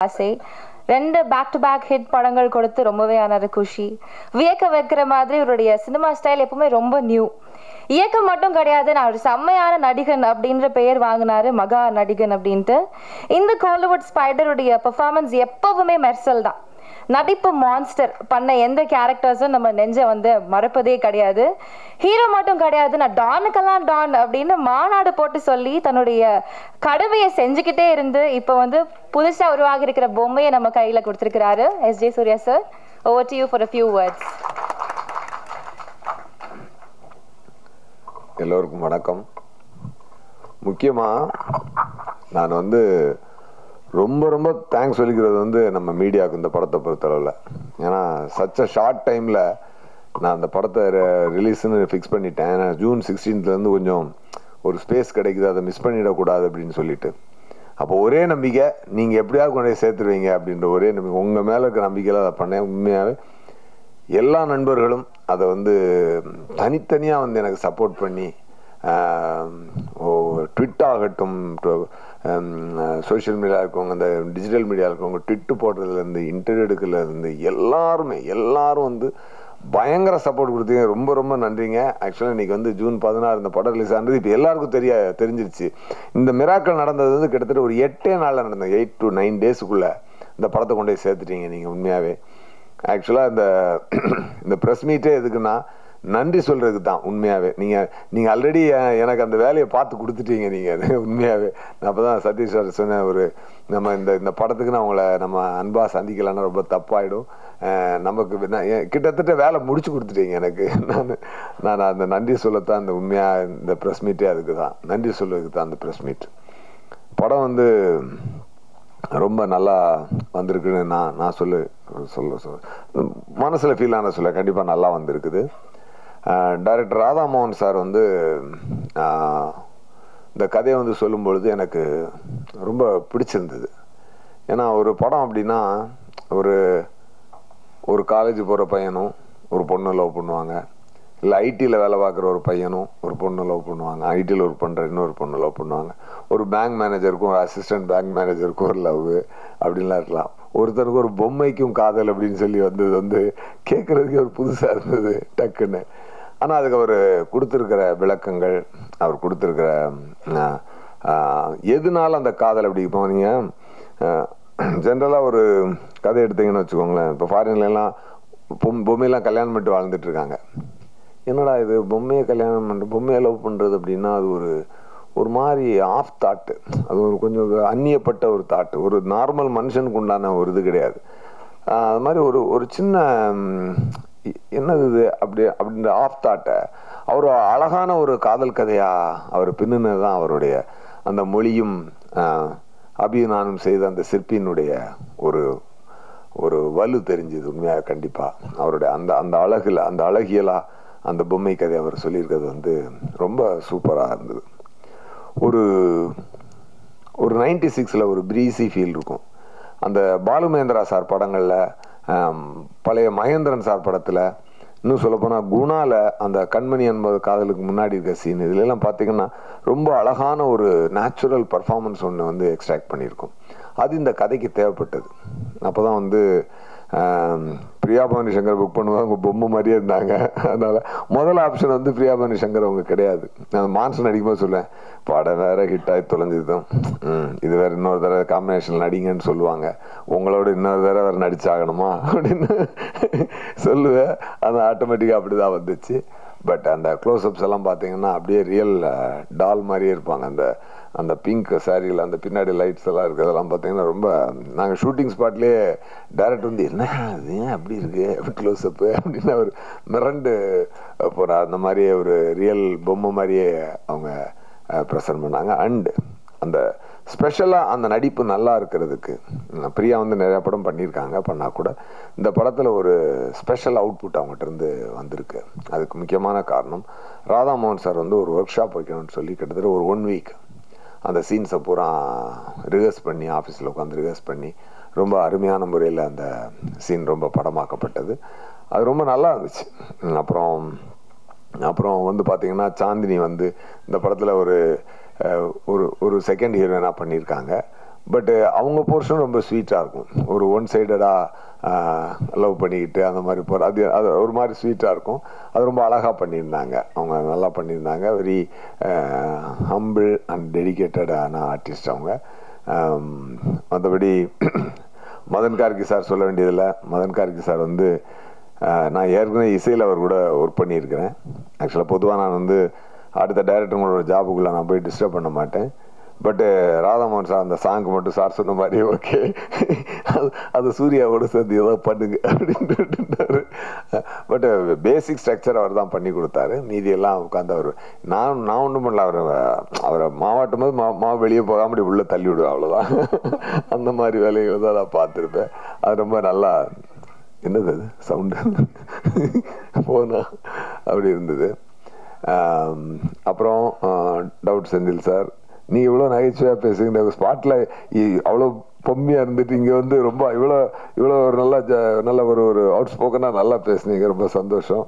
ஆசை. 2 back to back hit படங்கள் கொடுத்து ரொம்பவே ஆனாரு குஷி. வியக்க வைக்கிற மாதிரி இவருடைய சினிமா ஸ்டைல் எப்பவுமே ரொம்ப நியூ. இயக்கம் மட்டும் கிடையாது, நான் ஒரு செம்மையான நடிகன் அப்படின்ற பெயர் வாங்கினாரு, மகா நடிகன் அப்படின்ட்டு. இந்த கோலிவுட் ஸ்பைடருடைய பெர்ஃபார்மன்ஸ் எப்பவுமே மெர்சல் தான். நடிப்பு மான்ஸ்டர் பண்ண எந்த கேரக்டர்ஸும் நம்ம நெஞ்ச மறப்பதே கிடையாது. ஹீரோ மட்டும் கிடையாது, நான் டானுக்கெல்லாம் டான் அப்படின்னு மாநாடு போட்டு சொல்லி தன்னுடைய கடமையை செஞ்சுக்கிட்டே இருந்து இப்போ புதுசா உருவாகி இருக்கிற பொம்மையை நம்ம கையில கொடுத்திருக்கிறாரு. S J. Suriya sir, over to you for a few words. எல்லோருக்கும் வணக்கம். முக்கியமா நான் ரொம்ப ரொம்ப தேங்க்ஸ் சொல்லிக்கிறது நம்ம மீடியாவுக்கு இந்த படத்தை பொறுத்தளவில். ஏன்னா சச் அ ஷார்ட் டைமில் நான் அந்த படத்தை ரிலீஸ்ன்னு ஃபிக்ஸ் பண்ணிட்டேன். ஏன்னா ஜூன் 16 கொஞ்சம் ஒரு ஸ்பேஸ் கிடைக்குது, அதை மிஸ் பண்ணிடக்கூடாது அப்படின்னு சொல்லிட்டு. அப்போ ஒரே நம்பிக்கை, நீங்கள் எப்படியாவது கொண்டு போய் சேர்த்துருவீங்க அப்படின்ற ஒரே நம்பிக்கை, உங்கள் மேலே இருக்க நம்பிக்கையில் அதை பண்ணேன். உண்மையாகவே எல்லா நண்பர்களும் அதை தனித்தனியாக எனக்கு சப்போர்ட் பண்ணி, ட்விட் ஆகட்டும், சோஷியல் மீடியா இருக்கவங்க, அந்த டிஜிட்டல் மீடியா இருக்கவங்க, ட்விட்டு போடுறதுலேருந்து இன்டர்வியூ எடுக்கிறதுலேருந்து எல்லாரும் பயங்கர சப்போர்ட் கொடுத்தீங்க. ரொம்ப ரொம்ப நன்றிங்க. ஆக்சுவலாக இன்றைக்கி ஜூன் 16 இந்த படம் ரிலீஸ் ஆனது இப்போ எல்லாருக்கும் தெரிஞ்சிருச்சு. இந்த மிராக்கள் நடந்தது கிட்டத்தட்ட ஒரு 8 நாளில் நடந்தது. 8 to 9 டேஸுக்குள்ளே இந்த படத்தை கொண்டு போய் சேர்த்துட்டீங்க நீங்கள். உண்மையாகவே ஆக்சுவலாக இந்த ப்ரெஸ் மீட்டே எதுக்குன்னா நன்றி சொல்கிறதுக்கு தான். உண்மையாகவே நீங்கள் ஆல்ரெடி எனக்கு அந்த வேலையை பார்த்து கொடுத்துட்டீங்க நீங்கள். உண்மையாகவே நான் அப்போ தான் சதீஷ் சார் சொன்னேன், நம்ம இந்த படத்துக்கு நம்ம அன்பாக சந்திக்கலான்னா ரொம்ப தப்பாயிடும், நமக்கு கிட்டத்தட்ட வேலை முடிச்சு கொடுத்துட்டீங்க எனக்கு. நான் அந்த நன்றி சொல்லத்தான் இந்த உண்மையாக இந்த ப்ரெஸ் மீட்டே அதுக்கு தான், நன்றி சொல்கிறதுக்கு தான் அந்த ப்ரெஸ் மீட். படம் ரொம்ப நல்லா வந்திருக்குன்னு நான் சொல்ல மனசில் ஃபீல் ஆன சொல்ல கண்டிப்பாக நல்லா வந்திருக்குது. டைரக்டர் ராதாமோகன் சார் இந்த கதையை சொல்லும்பொழுது எனக்கு ரொம்ப பிடிச்சிருந்தது. ஏன்னா ஒரு படம் அப்படின்னா ஒரு காலேஜ் போகிற பையனும் ஒரு பொண்ணு லவ் பண்ணுவாங்க, இல்லை ஐடியில் வேலை பார்க்குற ஒரு பையனும் ஒரு பொண்ணு லவ் பண்ணுவாங்க, ஐடியில் ஒர்க் பண்ணுற இன்னொரு பொண்ணு லவ் பண்ணுவாங்க, ஒரு பேங்க் மேனேஜருக்கும் ஒரு அசிஸ்டன்ட் பேங்க் மேனேஜருக்கும் ஒரு லவ் அப்படின்லாம் இருக்கலாம். ஒருத்தருக்கு ஒரு பொம்மைக்கும் காதல் அப்படின்னு சொல்லி வந்தது கேட்குறதுக்கு ஒரு புதுசாக இருந்தது டக்குன்னு. ஆனால் அதுக்கு அவர் கொடுத்துருக்கிற விளக்கங்கள், அவர் கொடுத்துருக்கிற எதுனால அந்த காதல் அப்படி இப்போ நீங்கள் ஜென்ரலாக ஒரு கதை எடுத்தீங்கன்னு வச்சுக்கோங்களேன். இப்போ ஃபாரின்லாம் பொம்மையெல்லாம் கல்யாணம் பண்ணிட்டு வாழ்ந்துட்டு இருக்காங்க. என்னடா இது பொம்மையை கல்யாணம் பண்ணுற பொம்மையை லவ் பண்ணுறது அப்படின்னா அது ஒரு மாதிரி ஆஃப் தாட்டு, அது கொஞ்சம் அந்நியப்பட்ட ஒரு தாட்டு, ஒரு நார்மல் மனுஷனுக்கு உண்டான ஒரு இது கிடையாது. அது மாதிரி ஒரு சின்ன என்னது இது அப்படின்ற ஆஃப் தாட்டை அவர் அழகான ஒரு காதல் கதையாக அவர் பின்னுனது தான் அவருடைய அந்த மொழியும் அபிநானும் செய்த அந்த சிற்பியினுடைய ஒரு வலு தெரிஞ்சுது. உண்மையாக கண்டிப்பாக அவருடைய அந்த அழகியலா அந்த பொம்மை கதை அவர் சொல்லியிருக்கிறது ரொம்ப சூப்பராக இருந்தது. ஒரு 96 ஒரு பிரீசி ஃபீல் இருக்கும். அந்த பாலுமகேந்திரா சார் படங்களில், பழைய மகேந்திரன் சார் படத்தில், இன்னும் சொல்லப்போனால் குணாவில் அந்த கண்மணி என்பது காதலுக்கு முன்னாடி இருக்க சீன், இதுலெல்லாம் பார்த்தீங்கன்னா ரொம்ப அழகான ஒரு நேச்சுரல் பர்ஃபார்மன்ஸ் ஒன்று எக்ஸ்ட்ராக்ட் பண்ணியிருக்கோம். அது இந்த கதைக்கு தேவைப்பட்டது. அப்போ தான் பிரியாபவானி சங்கர் புக் பண்ணுவாங்க, அவங்க பொம்மை மாதிரியே இருந்தாங்க. அதனால் முதல் ஆப்ஷன் பிரியாபவானி சங்கர் அவங்க கிடையாது. நான் மான்சன் அடிக்கும்போது சொல்லுவேன், படம் வேற ஹிட் ஆகி தொலைஞ்சதும் இது வேற இன்னொரு தடவை காம்பினேஷன் நடிங்கன்னு சொல்லுவாங்க, உங்களோட இன்னொரு தடவை வேறு நடிச்சாகணுமா அப்படின்னு சொல்லுவேன். அது ஆட்டோமேட்டிக்காக அப்படி தான் வந்துச்சு. பட் அந்த க்ளோஸ்அப்ஸ் எல்லாம் பார்த்தீங்கன்னா அப்படியே ரியல் டால் மாதிரியே இருப்பாங்க. அந்த பிங்க் சாரியில் அந்த பின்னாடி லைட்ஸ் எல்லாம் இருக்குது, அதெல்லாம் பார்த்தீங்கன்னா ரொம்ப நாங்கள் ஷூட்டிங் ஸ்பாட்லேயே டேரக்டர் என்ன அது ஏன் அப்படி இருக்குது அப்படி க்ளோஸ்அப்பு அப்படின்னு அவர் மிரண்டு போகிற அந்த மாதிரியே ஒரு ரியல் பொம்மை மாதிரியே அவங்க ப்ரெசன்ட் பண்ணாங்க. அண்டு அந்த ஸ்பெஷலாக அந்த நடிப்பு நல்லா இருக்கிறதுக்கு பிரியா நிறையா படம் பண்ணியிருக்காங்க, பண்ணால் கூட இந்த படத்தில் ஒரு ஸ்பெஷல் அவுட்புட் அவங்ககிட்ட இருந்து வந்திருக்கு. அதுக்கு முக்கியமான காரணம் ராதாமோகன் சார் ஒரு ஒர்க் ஷாப் வைக்கணும்னு சொல்லி கிட்டத்தட்ட ஒரு 1 வீக் அந்த சீன்ஸை பூரா ரிஹர்ஸ் பண்ணி, ஆஃபீஸில் உட்காந்து ரிஹர்ஸ் பண்ணி ரொம்ப அருமையான முறையில் அந்த சீன் ரொம்ப படமாக்கப்பட்டது. அது ரொம்ப நல்லா இருந்துச்சு. அப்புறம் பார்த்தீங்கன்னா சாந்தினி இந்த படத்தில் ஒரு செகண்ட் ஹீரோயினாக பண்ணியிருக்காங்க. பட் அவங்க போர்ஷன் ரொம்ப ஸ்வீட்டாக இருக்கும். ஒரு ஒன் சைடடாக லவ் பண்ணிக்கிட்டு அந்த மாதிரி போகிற அது ஒரு மாதிரி ஸ்வீட்டாக இருக்கும். அது ரொம்ப அழகாக பண்ணியிருந்தாங்க, அவங்க நல்லா பண்ணியிருந்தாங்க. வெரி ஹம்பிள் அண்ட் டெடிக்கேட்டடான ஆர்டிஸ்ட் அவங்க. மற்றபடி மதன் கார்கி சார் சொல்ல வேண்டியதில்லை. மதன் கார்கி சார் வந்து நான் ஏற்கனவே இசையில் அவர் கூட ஒர்க் பண்ணியிருக்கிறேன். ஆக்சுவலாக பொதுவாக நான் வந்து அடுத்த டைரக்டருங்களோட ஜாபுக்குள்ளே நான் போய் டிஸ்டர்ப் பண்ண மாட்டேன். பட்டு ராதாமோகன் சார் அந்த சாங்க்கு மட்டும் சார் சொன்ன மாதிரி ஓகே அது சூர்யாவோட சேர்ந்து ஏதோ பண்ணுங்க அப்படின்ட்டு. பட் பேசிக் ஸ்ட்ரக்சர் அவர் தான் பண்ணி கொடுத்தாரு. மீதியெல்லாம் உட்காந்து அவர் நான் ஒன்றும் பண்ணல. அவரை மாவாட்டும் போது மாவு வெளியே போகாமல் இப்படி உள்ளே தள்ளி விடுவேன், அவ்வளோதான். அந்த மாதிரி வேலைகள் தான் நான் பார்த்துருப்பேன். அது ரொம்ப நல்லா, என்னது அது சவுண்டு போனா அப்படி இருந்தது. அப்புறம் டவுட் செந்தில் சார், நீ இவ்வளோ நகைச்சுவையாக பேசுகிற ஸ்பாட்டில் அவ்வளோ பொம்மையாக இருந்துட்டு இங்கே வந்து ரொம்ப இவ்வளோ ஒரு நல்ல ஒரு அவுட் ஸ்போக்கனாக நல்லா பேசுனீங்க, ரொம்ப சந்தோஷம்.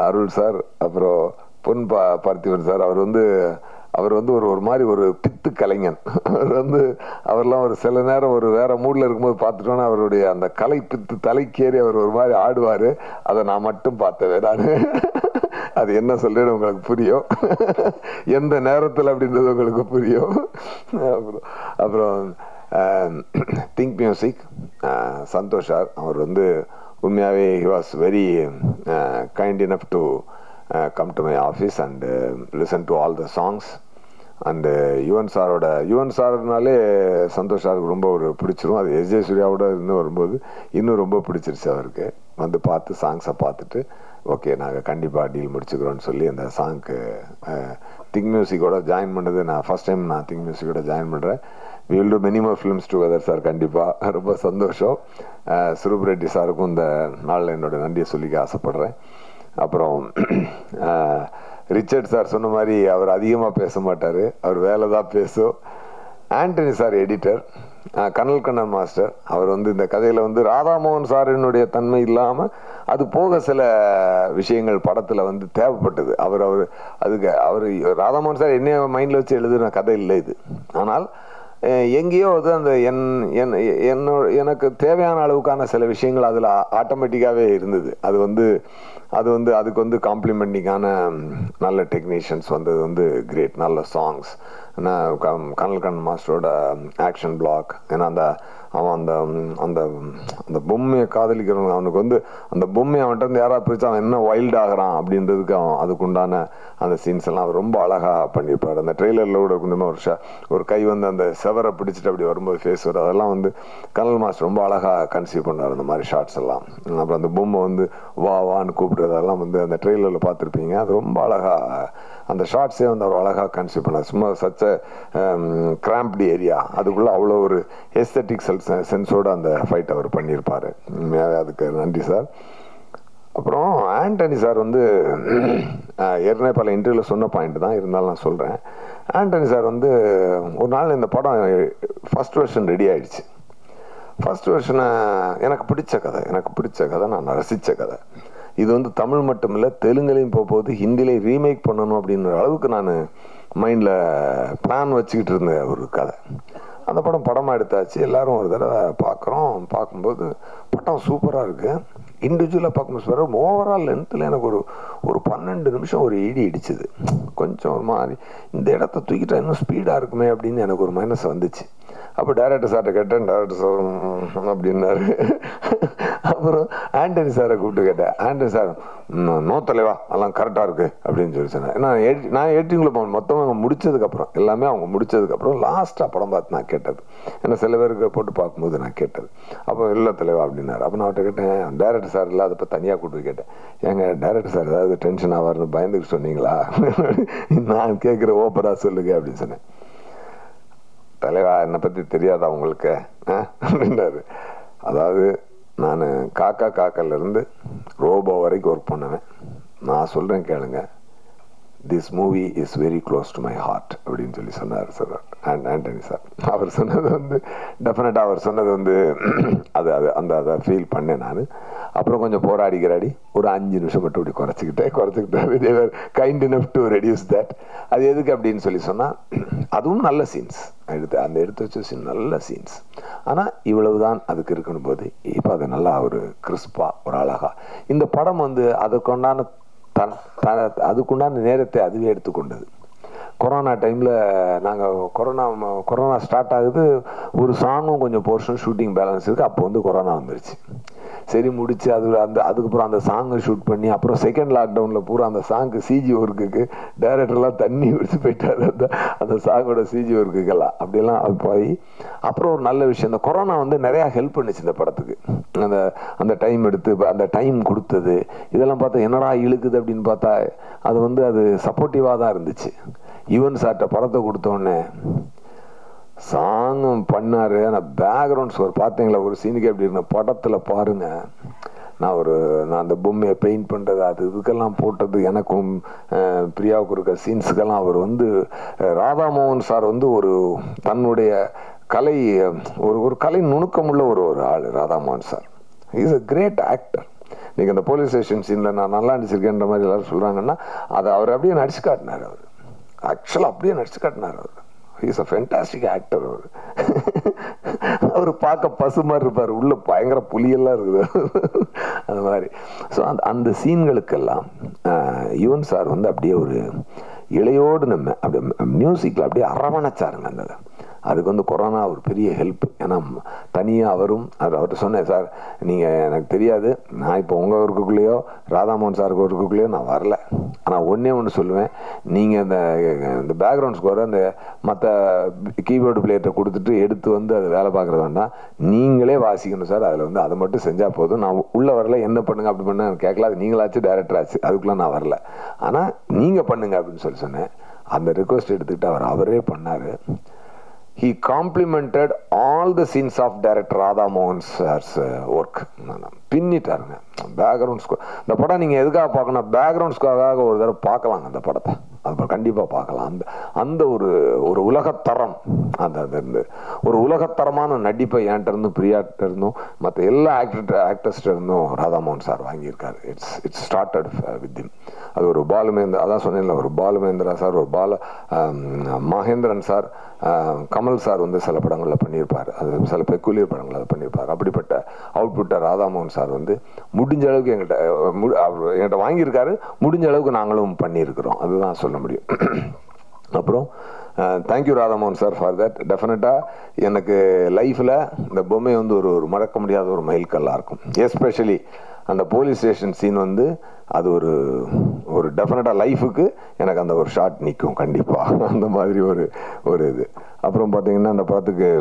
அருள் சார், அப்புறம் பொன் பார்த்திபன் சார், அவர் வந்து ஒரு மாதிரி ஒரு பித்து கலைஞன். அவர்லாம் ஒரு சில நேரம் ஒரு வேற மூடில் இருக்கும்போது பார்த்துட்டோன்னா அவருடைய அந்த கலை பித்து தலைக்கேறி அவர் ஒரு மாதிரி ஆடுவார். அதை நான் மட்டும் பார்த்தேன். நான் அது என்ன சொல்றேன்னு உங்களுக்கு புரியும், எந்த நேரத்தில் அப்படின்றது உங்களுக்கு புரியும். அப்புறம் திங்க் மியூசிக் சந்தோஷ் சார், அவர் வந்து உண்மையாகவே he was very kind enough to come to my office and listen to all the songs. And Yuvan சார்னாலே சந்தோஷ் சாருக்கு ரொம்ப ஒரு பிடிச்சிரும். அது எஸ் ஜே சூர்யாவோட இருந்து வரும்போது இன்னும் ரொம்ப பிடிச்சிருச்சு அவருக்கு. வந்து பார்த்து சாங்ஸை பார்த்துட்டு ஓகே நாங்கள் கண்டிப்பாக டீல் முடிச்சுக்கிறோன்னு சொல்லி அந்த சாங்க்கு திங்க் மியூசிக்கோட ஜாயின் பண்ணது நான் ஃபர்ஸ்ட் டைம் நான் திங்க் மியூசிக்கோட ஜாயின் பண்ணுறேன். we will do many more films together sir. கண்டிப்பாக ரொம்ப சந்தோஷம். சுரூப் ரெட்டி சாருக்கும் இந்த நாளில் என்னோட நன்றியை சொல்லிக்க ஆசைப்படுறேன். அப்புறம் ரிச்சர்ட் சார் சொன்ன மாதிரி அவர் அதிகமாக பேச மாட்டார், அவர் வேலை தான் பேசும். ஆண்டனி சார் எடிட்டர், கனல் கண்ணன் மாஸ்டர், அவர் வந்து இந்த கதையில் வந்து ராதாமோகன் சாரினுடைய தன்மை இல்லாமல் அது போக சில விஷயங்கள் படத்தில் வந்து தேவைப்பட்டது. அவர் ராதாமோகன் சார் என்ன மைண்டில் வச்சு எழுதுன கதை இல்லை இது. ஆனால் எங்கேயோ அது அந்த எனக்கு தேவையான அளவுக்கான சில விஷயங்கள் அதில் ஆட்டோமேட்டிக்காகவே இருந்தது. அதுக்கு வந்து காம்ப்ளிமெண்டிங்கான நல்ல டெக்னீஷியன்ஸ் வந்தது வந்து கிரேட். நல்ல சாங்ஸ், கனல் கண்ணன் மாஸ்டரோட ஆக்ஷன் பிளாக். ஏன்னா அவன் அந்த பொம்மையை காதலிக்கிறவங்க, அவனுக்கு வந்து அந்த பொம்மையை அவன்கிட்ட வந்து யாராவது பிரிச்சு அவன் என்ன வைல்ட் ஆகிறான் அப்படின்றதுக்கு அதுக்குண்டான அந்த சீன்ஸ் எல்லாம் அவர் ரொம்ப அழகாக பண்ணியிருப்பார். அந்த ட்ரெய்லரில் கூட கொண்டு ஒரு கை வந்து அந்த செவரை பிடிச்சிட்டு அப்படி வரும்போது ஃபேஸ் வரும், அதெல்லாம் வந்து கனல் மாஸ்டர் ரொம்ப அழகாக கன்சீவ் பண்ணார் அந்த மாதிரி ஷார்ட்ஸ் எல்லாம். அப்புறம் அந்த பொம்மை வந்து வான்னு கூப்பிடுறதெல்லாம் வந்து அந்த ட்ரெய்லரில் பார்த்துருப்பீங்க. அது ரொம்ப அழகாக அந்த ஷார்ட்ஸே வந்து அவர் அழகாக கன்சீவ் பண்ணார். சும்மா சச்ச கிராம்ப்டு ஏரியா, அதுக்குள்ளே அவ்வளோ ஒரு எஸ்தட்டிக் சென்ஸோடு அந்த ஃபைட் அவர் பண்ணியிருப்பார். அதுக்கு நன்றி சார். அப்புறம் ஆண்டனி சார் வந்து ஏற்கனவே பல இன்டர்வியூவில் சொன்ன பாயிண்ட் தான், இருந்தாலும் நான் சொல்கிறேன். ஆண்டனி சார் வந்து ஒரு நாள் இந்த படம் ஃபர்ஸ்ட் வெர்ஷன் ரெடி ஆகிடுச்சு. ஃபர்ஸ்ட் வெர்ஷனை எனக்கு பிடிச்ச கதை, நான் ரசித்த கதை. இது வந்து தமிழ் மட்டும் இல்லை, தெலுங்குலையும் போகும்போது ஹிந்திலையும் ரீமேக் பண்ணணும் அப்படின்ற அளவுக்கு நான் மைண்டில் பிளான் வச்சுக்கிட்டு இருந்த ஒரு கதை. அந்த படமாக எடுத்தாச்சு. எல்லோரும் ஒரு தடவை பார்க்கும்போது படம் சூப்பராக இருக்குது. இண்டிவிஜுவலாக பார்க்கும்போது ஓவரால் லென்த்தில் எனக்கு ஒரு 12 நிமிஷம் ஒரு இடி இடிச்சுது. கொஞ்சம் ஒரு மாதிரி இந்த இடத்த தூக்கிட்டா இன்னும் ஸ்பீடாக இருக்குமே அப்படின்னு எனக்கு ஒரு மைனஸ் வந்துச்சு. அப்போ டைரக்டர் சார்கிட்ட கேட்டேன், டைரக்டர் சார் அப்படின்னாரு. அப்புறம் ஆண்டனி சாரை கூப்பிட்டு கேட்டேன், ஆண்டனி சார் நோ தலைவா அதெல்லாம் கரெக்டாக இருக்குது அப்படின்னு சொல்லி சொன்னேன். நான் எடிட்டிங்கில் போனேன் மொத்தமாக அவங்க முடிச்சதுக்கப்புறம், எல்லாமே அவங்க முடிச்சதுக்கப்புறம் லாஸ்ட்டாக படம் பார்த்து நான் கேட்டது. ஏன்னா சில பேருக்கு போட்டு பார்க்கும்போது நான் கேட்டது. அப்போ இல்லை தலைவா அப்படின்னாரு. அப்போ நான் அவர்கிட்ட கேட்டேன், டைரக்டர் சார் இல்லை, அதை இப்போ தனியாக கூப்பிட்டு கேட்டேன், ஏங்க டைரக்டர் சார் ஏதாவது டென்ஷன் ஆவார்னு பயந்துக்கு சொன்னீங்களா, நான் கேட்குற ஓப்பராக சொல்லுங்க அப்படின்னு சொன்னேன். தலைவா என்னை பற்றி தெரியாதா உங்களுக்கு அப்படின்னாரு. அதாவது நான் காக்காலேருந்து ரோபோ வரைக்கும் ஒர்க் பண்ணுவேன். நான் சொல்கிறேன் கேளுங்க, this movie is very close to my heart அப்படின்னு சொல்லி சொன்னார் சார் ஆண்டனி சார். அவர் சொன்னது வந்து டெஃபினட்டாக அவர் சொன்னது வந்து அதை ஃபீல் பண்ணேன் நான். அப்புறம் கொஞ்சம் போராடிக்கிறாடி ஒரு 5 நிமிஷம் மட்டும் இப்படி குறைச்சிக்கிட்டாரு. They were kind enough to reduce that. அது எதுக்கு அப்படின்னு சொல்லி சொன்னால், அதுவும் நல்ல சீன்ஸ் எடுத்து வச்ச சீன் நல்ல சீன்ஸ். ஆனால் இவ்வளவுதான் அதுக்கு இருக்கணும் போது இப்போ அது நல்லா ஒரு கிறிஸ்பாக ஒரு அழகா இந்த படம் வந்து அதுக்குண்டான அதுக்குண்டான நேரத்தை அதுவே எடுத்துக்கொண்டது. கொரோனா டைமில் நாங்கள் கொரோனா ஸ்டார்ட் ஆகுது, ஒரு சாங்கும் கொஞ்சம் போர்ஷன் ஷூட்டிங் பேலன்ஸ் இருக்குது. அப்போ வந்து கொரோனா வந்துருச்சு. சரி முடிச்சு அதுக்கப்புறம் அந்த சாங்கை ஷூட் பண்ணி அப்புறம் செகண்ட் லாக்டவுனில் பூரா அந்த சாங்க்கு சிஜி ஒர்க்குக்கு டைரக்டர்லாம் தண்ணி விடுத்து போயிட்டாரு. அந்த சாங்கோட சிஜி ஒர்க்குக்கெல்லாம் அப்படியெல்லாம் அது போய் அப்புறம் ஒரு நல்ல விஷயம், இந்த கொரோனா வந்து நிறையா ஹெல்ப் பண்ணிச்சு இந்த படத்துக்கு. அந்த டைம் எடுத்து அந்த டைம் கொடுத்தது இதெல்லாம் பார்த்தா என்னடா இழுக்குது அப்படின்னு பார்த்தா அது வந்து அது சப்போர்ட்டிவாக தான் இருந்துச்சு. யுவன் சார்ட்ட படத்தை கொடுத்தோடனே சாங்கம் பண்ணாரு. ஆனால் பேக்ரவுண்ட் ஸ்கோர் பார்த்தீங்களா ஒரு சீனுக்கு எப்படி இருந்த படத்தில் பாருங்க. நான் அந்த பொம்மையை பெயிண்ட் பண்ணுறது இதுக்கெல்லாம் போட்டது எனக்கும் பிரியாவுக்கு இருக்க சீன்ஸுக்கெல்லாம் அவர் வந்து ராதாமோகன் சார் வந்து ஒரு தன்னுடைய கலை ஒரு கலை நுணுக்கமுள்ள ஒரு ஆள் Radhamohan sir. Is a great actor. இன்னைக்கு அந்த போலீஸ் ஸ்டேஷன் சீனில் நான் நல்லா நடிச்சிருக்கேன்ற மாதிரி எல்லாரும் சொல்கிறாங்கன்னா அதை அவர் அப்படியே நடிச்சு காட்டினார். அவர் ஆக்சுவலாக அப்படியே நடிச்சு காட்டினார். அவர் இஸ் அ ஃபென்டாஸ்டிக் ஆக்டர். அவர் பார்க்க பசு மாதிரி இருப்பார், உள்ள பயங்கர புலியெல்லாம் இருக்குது அந்த மாதிரி. ஸோ அந்த சீன்களுக்கெல்லாம் யுவன் சார் வந்து அப்படியே ஒரு இளையோடு நம்ம அப்படியே மியூசிக்கில் அப்படியே அரவணைச்சாருங்க. அதுக்கு வந்து கொரோனா ஒரு பெரிய ஹெல்ப். ஏன்னா தனியாக அவர்கிட்ட சொன்னேன், சார் நீங்கள் எனக்கு தெரியாது, நான் இப்போ உங்கள் ஒர்க்குள்ளேயோ ராதாமோகன் சாருக்கு ஒர்க்குள்ளேயோ நான் வரல. ஆனால் ஒன்று சொல்லுவேன், நீங்கள் இந்த பேக்ரவுண்ட் ஸ்கோரை அந்த மற்ற கீபோர்டு பிளேயர்கிட்ட கொடுத்துட்டு எடுத்து வந்து அது வேலை பார்க்குறது வேண்டாம், நீங்களே வாசிக்கணும் சார். அதில் வந்து அதை மட்டும் செஞ்சால் போதும். நான் உள்ளே வரல, என்ன பண்ணுங்க அப்படி பண்ண கேட்கல, அது நீங்களாச்சு டைரக்டர் ஆச்சு, அதுக்குள்ளே நான் வரல, ஆனால் நீங்கள் பண்ணுங்க அப்படின்னு சொன்னேன். அந்த ரிக்வெஸ்ட் எடுத்துக்கிட்டு அவரே பண்ணார். He complimented all the scenes of director Radha Mohan sir's work. பின்னிட்டாருங்க பேக்ரவுண்ட் ஸ்கோர். இந்த படம் நீங்கள் எதுக்காக பார்க்கணும், பேக்ரவுண்ட் ஸ்கோராக ஒரு தடவை பார்க்கலாங்க. அந்த படத்தை அது கண்டிப்பாக பார்க்கலாம். அந்த ஒரு உலகத்தரம், ஒரு உலகத்தரமான நடிப்பை என்கிட்ட இருந்தும் பிரியாட்ட இருந்தும் மற்ற எல்லா ஆக்டர்ஸ்ட இருந்தும் ராதாமோகன் சார் வாங்கியிருக்காரு. It's started with him. அது ஒரு பாலுமேந்திரா, அதான் சொன்னேன்ல, ஒரு பாலுமேந்திரா சார், ஒரு மகேந்திரன் சார், கமல் சார் வந்து சில படங்களில் பண்ணியிருப்பார், அது சில பெக்குலியர் படங்கள் அதை பண்ணியிருப்பார். அப்படிப்பட்ட அவுட்புட்டை ராதாமோகன் சார் வந்து முடிஞ்ச அளவுக்கு என்கிட்ட வாங்கியிருக்காரு. முடிஞ்ச அளவுக்கு நாங்களும் பண்ணியிருக்கிறோம், அதுதான் சொல்ல முடியும். அப்புறம் thank you Radhamohan sir for that. டெஃபினட்டாக எனக்கு லைஃப்பில் இந்த பொம்மை வந்து ஒரு மறக்க முடியாத ஒரு மைல்கல்லாக இருக்கும். எஸ்பெஷலி அந்த போலீஸ் ஸ்டேஷன் சீன் வந்து அது ஒரு டெஃபினட்டாக லைஃபுக்கு எனக்கு அந்த ஒரு ஷாட் நிற்கும் கண்டிப்பாக, அந்த மாதிரி ஒரு இது. அப்புறம் பார்த்தீங்கன்னா அந்த படத்துக்கு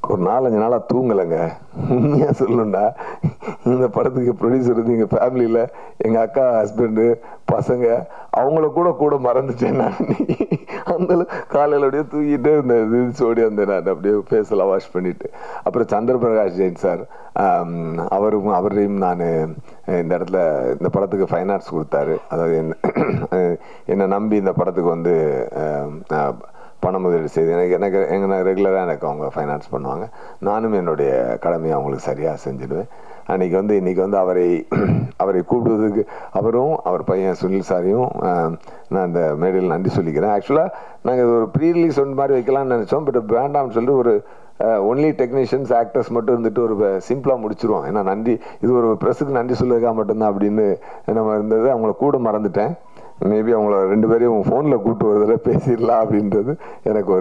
ஒரு 4-5 நாளாக தூங்கலைங்க. உண்மையாக சொல்லணும்னா இந்த படத்துக்கு ப்ரொடியூசர் வந்து எங்கள் ஃபேமிலியில் எங்கள் அக்கா ஹஸ்பண்டு பசங்க அவங்கள கூட மறந்துட்டேன் நான். அந்த காலையில் அப்படியே தூக்கிட்டு இந்த ஓடி வந்தேன் நான், அப்படியே ஃபேஸெல்லாம் வாஷ் பண்ணிவிட்டு. அப்புறம் சந்திரபிரகாஷ் ஜெயின் சார், அவரையும் நான் இந்த இடத்துல இந்த படத்துக்கு ஃபைனான்ஸ் கொடுத்தாரு. அதாவது என்னை நம்பி இந்த படத்துக்கு வந்து பண முதலீடு செய்து எனக்கு ரெகுலராக அவங்க ஃபைனான்ஸ் பண்ணுவாங்க. நானும் என்னுடைய கடமையை அவங்களுக்கு சரியாக செஞ்சிடுவேன். இன்னைக்கு வந்து அவரை கூப்பிடுவதுக்கு அவரும் அவர் பையன் சுனில் சாரையும் நான் இந்த மேடையில் நன்றி சொல்லிக்கிறேன். ஆக்சுவலாக நாங்கள் இது ஒரு ப்ரீ ரிலீஸ் ஒன்று மாதிரி வைக்கலாம்னு நினச்சோம். பட் வேண்டாம்னு சொல்லிட்டு ஒரு ஒன்லி டெக்னீஷியன்ஸ் ஆக்டர்ஸ் மட்டும் இருந்துட்டு ஒரு சிம்பிளாக முடிச்சிருவோம். ஏன்னா இது ஒரு ப்ரெஸ்ஸுக்கு நன்றி சொல்லுறதுக்காக மட்டும்தான் அப்படின்னு நம்ம இருந்தது. அவங்கள கூட மறந்துட்டேன். மேபி அவங்கள 2 பேரையும் ஃபோனில் கூப்பிட்டு ஒரு தடவை பேசிடலாம் அப்படின்றது எனக்கு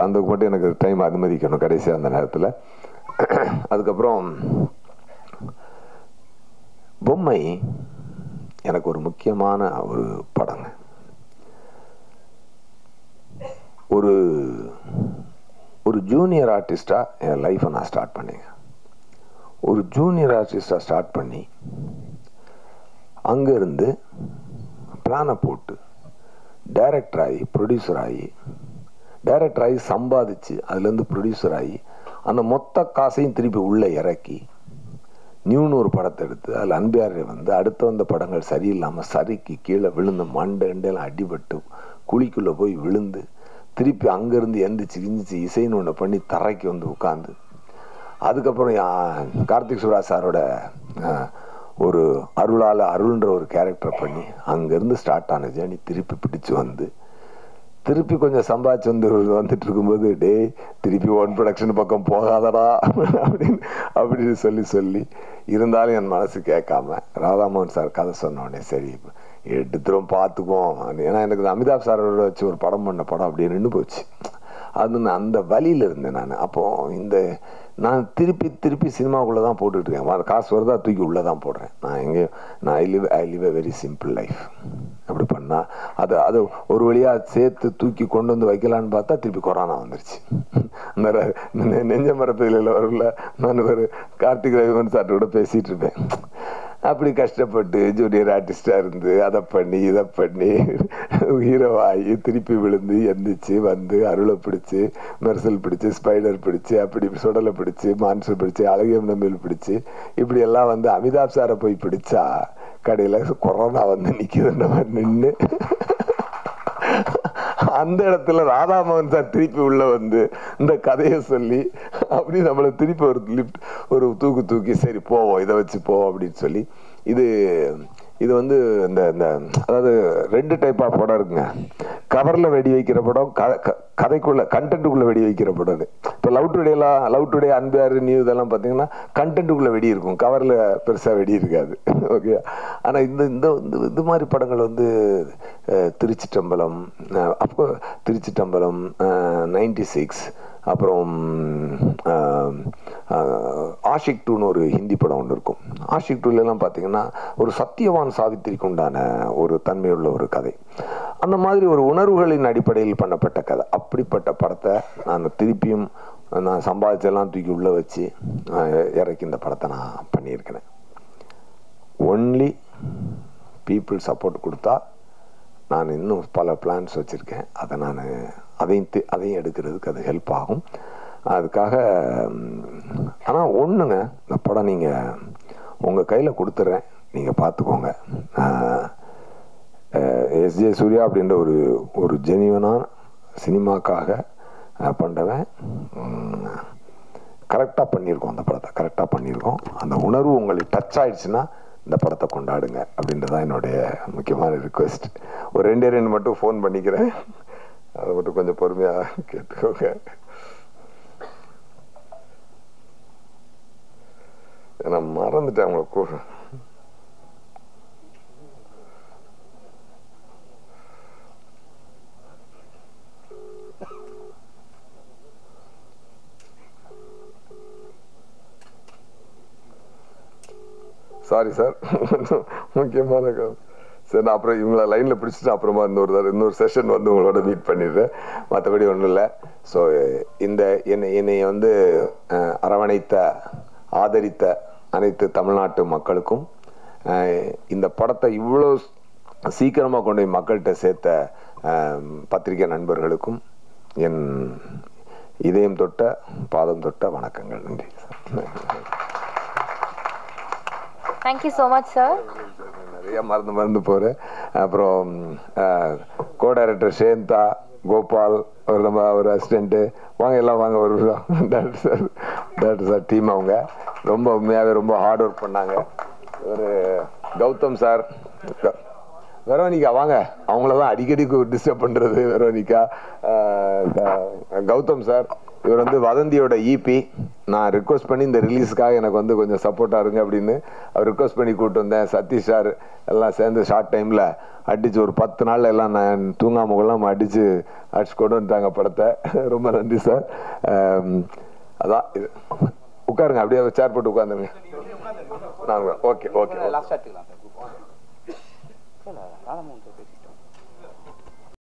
அந்த மட்டும் எனக்கு டைம் அனுமதிக்கணும் கடைசியாக அந்த நேரத்தில். அதுக்கப்புறம் பொம்மை எனக்கு ஒரு முக்கியமான ஒரு படங்க. ஒரு ஜூனியர் ஆர்டிஸ்டாக என் லைஃப்பை நான் ஸ்டார்ட் பண்ணேங்க. ஒரு ஜூனியர் ஆர்டிஸ்டாக ஸ்டார்ட் பண்ணி அங்கேருந்து பிளானை போட்டு டைரக்டர் ஆகி ப்ரொடியூசர் ஆகி சம்பாதிச்சு அதுலேருந்து ப்ரொடியூசர் ஆகி அந்த மொத்த காசையும் திருப்பி உள்ளே இறக்கி நியூன்னு ஒரு படத்தை எடுத்து அதில் அன்பியாரை வந்து அடுத்த வந்த படங்கள் சரியில்லாமல் சறுக்கி கீழே விழுந்து மண்டையெல்லாம் அடிபட்டு குழிக்குள்ளே போய் விழுந்து திருப்பி அங்கேருந்து எந்திரிச்சு இசைன்னு ஒன்று பண்ணி தரைக்கு வந்து உட்காந்து அதுக்கப்புறம் கார்த்திக் சுப்ராஜ் சாரோட ஒரு அருள்ன்ற ஒரு கேரக்டர் பண்ணி அங்கேருந்து ஸ்டார்ட் ஆன ஜேர்னி திருப்பி பிடிச்சு வந்து திருப்பி கொஞ்சம் சம்பாதிச்சு வந்துட்டு இருக்கும்போது திருப்பி ஒன் ப்ரொடக்ஷன் பக்கம் போகாதடா அப்படின்னு சொல்லி இருந்தாலும் என் மனசு கேட்காம ராதாமோகன் சார் கதை சொன்னோடனே சரி எடுத்துரும் பார்த்துக்குவோம். ஏன்னா எனக்கு அமிதாப் சாரோட வச்சு ஒரு படம் பண்ண படம் அப்படியே நின்று போச்சு. அது நான் அந்த வழியில் இருந்தேன் நான். அப்போது நான் திருப்பி சினிமாவுக்குள்ளே தான் போட்டுட்ருக்கேன். காசு வருதா தூக்கி உள்ளே தான் போடுறேன். நான் I live a very simple life. அப்படி பண்ணால் அது ஒரு வழியாக சேர்த்து தூக்கி கொண்டு வந்து வைக்கலான்னு பார்த்தா திருப்பி கொரோனா வந்துருச்சு. அந்த நெஞ்ச மரப்பதில் வரல நான் ஒரு கார்த்திக் ரவிவன் சார்ட்ட கூட பேசிகிட்டு இருப்பேன். அப்படி கஷ்டப்பட்டு ஜூனியர் ஆர்டிஸ்டாக இருந்து அதை பண்ணி இதை பண்ணி ஹீரோவாகி திருப்பி விழுந்து எந்திரிச்சு வந்து அருளை பிடிச்சி மெர்சல் பிடிச்சி ஸ்பைடர் பிடிச்சி அப்படி சுடலை பிடிச்சி மான்சர் பிடிச்சி அழகியம் நம்பில் பிடிச்சி இப்படி எல்லாம் வந்து அமிதாப் சாரை போய் பிடிச்சா கடையில் கொரோனா வந்து நிற்கிதுன்ற மாதிரி நின்று அந்த இடத்துல ராதாமோகன் சார் திருப்பி உள்ள வந்து இந்த கதையை சொல்லி அப்படி நம்மளை திருப்பி ஒரு தூக்கி சரி போவோம் இதை வச்சு போவோம் அப்படின்னு சொல்லி இது வந்து இந்த அதாவது 2 டைப் ஆஃப் படம் இருக்குங்க. கவரில் வெடி வைக்கிற படம், கதைக்குள்ள கண்டென்ட்டுக்குள்ளே வெடி வைக்கிற படம். இப்போ லவ் டுடே அன்பியார் நியூ இதெல்லாம் பார்த்தீங்கன்னா கண்டென்ட்டுக்குள்ளே வெடி இருக்கும், கவரில் பெருசாக வெடி இருக்காது. ஓகே. ஆனால் இந்த மாதிரி படங்கள் வந்து திருச்சிட்டம்பலம், அப்போ திருச்சிட்டம்பலம் 96, அப்புறம் ஆஷிக் 2ன்னு ஒரு ஹிந்தி படம் ஒன்று இருக்கும். ஆஷிக் 2லலாம் பார்த்தீங்கன்னா ஒரு சத்தியவான் சாவித்திரிக்கு உண்டான ஒரு தன்மையுள்ள ஒரு கதை. அந்த மாதிரி ஒரு உணர்வுகளின் அடிப்படையில் பண்ணப்பட்ட கதை. அப்படிப்பட்ட படத்தை திருப்பியும் நான் சம்பாதிச்செல்லாம் தூக்கி உள்ளே வச்சு இறக்கி இந்த படத்தை நான் பண்ணியிருக்கிறேன். ஒன்லி பீப்புள் சப்போர்ட் கொடுத்தா நான் இன்னும் பல பிளான்ஸ் வச்சுருக்கேன். அதையும் எடுக்கிறதுக்கு அது ஹெல்ப் ஆகும். அதுக்காக ஆனால் ஒன்றுங்க, இந்த படம் நீங்கள் உங்கள் கையில் கொடுத்துட்றேன், நீங்கள் பார்த்துக்கோங்க. எஸ்ஜே சூர்யா அப்படின்ற ஒரு ஜெனியூனான சினிமாக்காக பண்ணுறவன் கரெக்டாக பண்ணியிருக்கோம். அந்த படத்தை கரெக்டாக பண்ணியிருக்கோம். அந்த உணர்வு உங்களுக்கு டச் ஆகிடுச்சுன்னா இந்த படத்தை கொண்டாடுங்க அப்படின்றதான் என்னுடைய முக்கியமான ரிக்வெஸ்ட். ஒரு 2 மட்டும் ஃபோன் பண்ணிக்கிறேன், அதை மட்டும் கொஞ்சம் பொறுமையாக கேட்டுக்கோங்க. நான் மறந்துட்டேன் அவங்கள கூட. சாரி சார், முக்கியமான சரி. நான் அப்புறம் இவங்கள லைனில் பிடிச்சிட்டு அப்புறமா இன்னொரு செஷன் வந்து உங்களோட மீட் பண்ணிடுறேன். மற்றபடி ஒன்றும் இல்லை. ஸோ என்னை வந்து அரவணைத்த ஆதரித்த அனைத்து தமிழ்நாட்டு மக்களுக்கும், இந்த படத்தை இவ்வளோ சீக்கிரமாக கொண்டு போய் மக்கள்கிட்ட சேர்த்த பத்திரிகை நண்பர்களுக்கும் என் இதயம் தொட்ட பாதம் தொட்ட வணக்கங்கள். நன்றி sir. Thank you so much sir. நிறைய மறந்து போகிறேன். அப்புறம் கோ டைரக்டர் ஷேந்தா, கோபால், ஒரு அசிஸ்டண்ட்டு, எல்லாம் வாங்க ஒரு டேரக்டர் சார் டீம். அவங்க ரொம்ப உண்மையாகவே ரொம்ப ஹார்ட் ஒர்க் பண்ணாங்க. ஒரு கௌதம் சார், வெரோனிகா வாங்க, அவங்கள தான் அடிக்கடி டிஸ்டர்ப் பண்ணுறது. வெரோனிகா, கௌதம் சார், இவர் வந்து வதந்தியோட இபி. நான் ரிக்வஸ்ட் பண்ணி இந்த ரிலீஸுக்காக எனக்கு வந்து கொஞ்சம் சப்போர்ட்டாக இருங்க அப்படின்னு அவர் ரிக்வஸ்ட் பண்ணி கூப்பிட்டு வந்தேன். சதீஷ் சார் எல்லாம் சேர்ந்து ஷார்ட் டைமில் அடித்து ஒரு 10 நாளில் எல்லாம் நான் தூங்காமலாம் அடித்து கொண்டு வந்துட்டாங்க படத்தை. ரொம்ப நன்றி சார். அதான் இது உட்காருங்க, அப்படியே சேர் போட்டு உட்காந்துருங்க. நான் ஓகே.